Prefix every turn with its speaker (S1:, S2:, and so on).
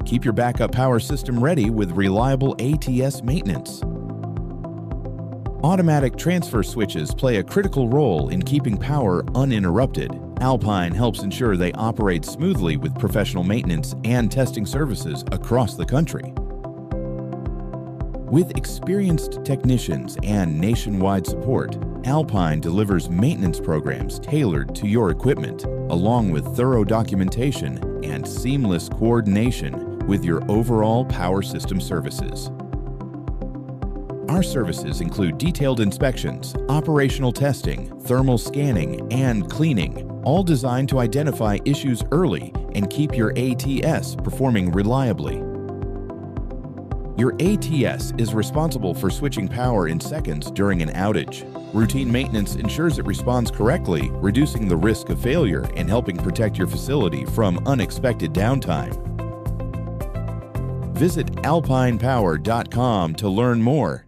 S1: Keep your backup power system ready with reliable ATS maintenance. Automatic transfer switches play a critical role in keeping power uninterrupted. Alpine helps ensure they operate smoothly with professional maintenance and testing services across the country. With experienced technicians and nationwide support, Alpine delivers maintenance programs tailored to your equipment, along with thorough documentation and seamless coordination with your overall power system services. Our services include detailed inspections, operational testing, thermal scanning, and cleaning, all designed to identify issues early and keep your ATS performing reliably. Your ATS is responsible for switching power in seconds during an outage. Routine maintenance ensures it responds correctly, reducing the risk of failure and helping protect your facility from unexpected downtime. Visit alpinepower.com to learn more.